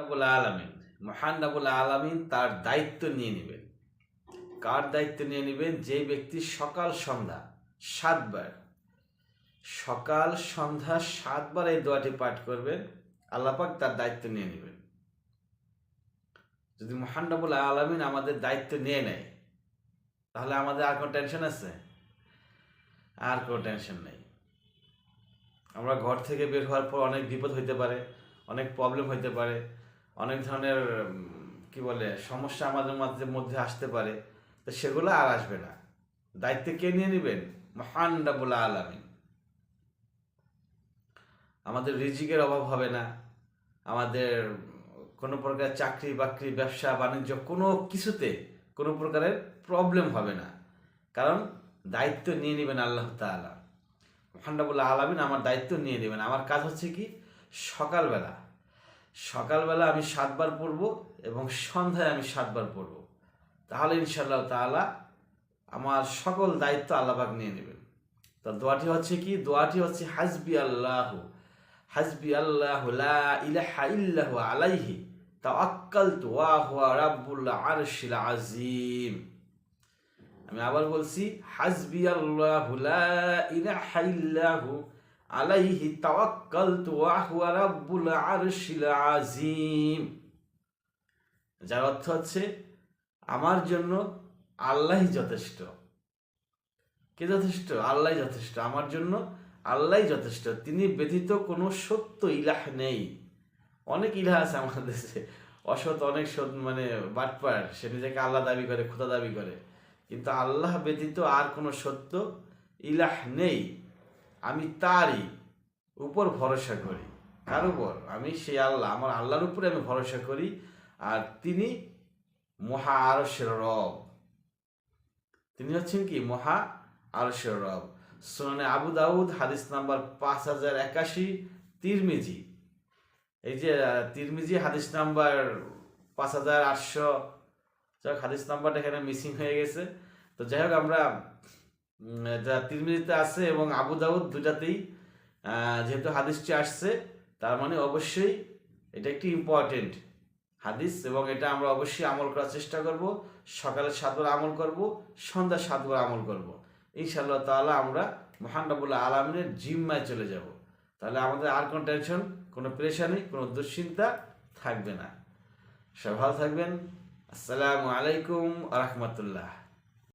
রাব্বুল আলামিন, মহান রাব্বুল আলামিন তার দায়িত্ব নিয়ে নেবেন। কার দায়িত্ব নিয়ে নেবেন? যে ব্যক্তি সকাল সন্ধ্যা ৭ বার, সকাল সন্ধ্যা ৭ বার এই দোয়াটি পাঠ করবেন, আল্লাহ পাক তার দায়িত্ব নিয়ে নেবেন। যদি মহান রাব্বুল আলামিন আমাদের দায়িত্ব নিয়ে নেয়, তাহলে আমাদের আর কোনো টেনশন আছে? আর কোনো টেনশন নেই। আমরা ঘর থেকে বের হওয়ার পর অনেক বিপদ হইতে পারে, অনেক প্রবলেম হইতে পারে, অনেক ধরনের কি বলে সমস্যা আমাদের মধ্যে আসতে পারে, তো সেগুলো আর আসবে না। দায়িত্ব কে নিয়ে নেবেন? মহান রাব্বুল আলামিন। আমাদের রিজিকের অভাব হবে না, আমাদের কোনো প্রকার চাকরি বাকরি ব্যবসা বাণিজ্য কোনো কিছুতে কোনো প্রকারের প্রবলেম হবে না, কারণ দায়িত্ব নিয়ে নেবেন আল্লাহ তাআলা। মহান রাব্বুল আলামিন আমার দায়িত্ব নিয়ে নেবেন। আমার কাজ হচ্ছে কি, সকালবেলা সকালবেলা আমি ৭ বার পড়ব এবং সন্ধ্যায় আমি ৭ বার পড়ব, তাহলে ইনশাআল্লাহ তাআলা আমার সকল দায়িত্ব আল্লাহ পাক নিয়ে নেবেন। তো দোয়াটি হচ্ছে কি? দোয়াটি হচ্ছে হাসবি আল্লাহু, হাসবি আল্লাহু লা ইলাহা ইল্লাহু আলাইহি তাওয়াক্কালতু ওয়া হুয়া রাব্বুল আরশিল আযীম। আমি আবার বলছি, হাসবি আল্লাহু লা ইলাহা ইল্লাহু আলাইহি তাওয়াক্কালতু ওয়া হুয়া রাব্বুল আরশিল আযীম। যার অর্থ হচ্ছে আমার জন্য আল্লাহই যথেষ্ট। কে যথেষ্ট? আল্লাহই যথেষ্ট। আমার জন্য আল্লাহই যথেষ্ট, তিনি ব্যতীত কোনো সত্য ইলাহ নেই। অনেক ইলাহ আছে আমাদের দেশে, অসৎ অনেক সৎ মানে বাটপার, সে নিজেকে আল্লাহ দাবি করে, খোদা দাবি করে, কিন্তু আল্লাহ ব্যতীত আর কোনো সত্য ইলাহ নেই। আমি তারই উপর ভরসা করি। কার উপর? আমি সেই আল্লাহ, আমার আল্লাহর উপরে আমি ভরসা করি, আর তিনি মহা আরশের রব। তিনি হচ্ছেন কি? মহা আরশের রব। সুনানে আবু দাউদ হাদিস নাম্বার 5081, তিরমিজি, এই যে তিরমিজি হাদিস নাম্বার 5800, যাই হোক হাদিস নাম্বারটা এখানে মিসিং হয়ে গেছে। তো যাই হোক আমরা যা তিরমিজিতে আছে এবং আবু দাউদ দুটাতেই যেহেতু হাদিসটি আসছে, তার মানে অবশ্যই এটা একটি ইম্পর্টেন্ট হাদিস এবং এটা আমরা অবশ্যই আমল করার চেষ্টা করব। সকালে ৭ বার আমল করব, সন্ধ্যা ৭ বার আমল করব, ইনশাআল্লাহ তাআলা আমরা মহান রাব্বুল আলামিনের জিম্মায় চলে যাব। তাহলে আমাদের আর কোনো টেনশন, কোনো পেরেশানি, কোনো দুশ্চিন্তা থাকবে না। সবাই ভালো থাকবেন। আসসালামু আলাইকুম ওয়া রাহমাতুল্লাহ।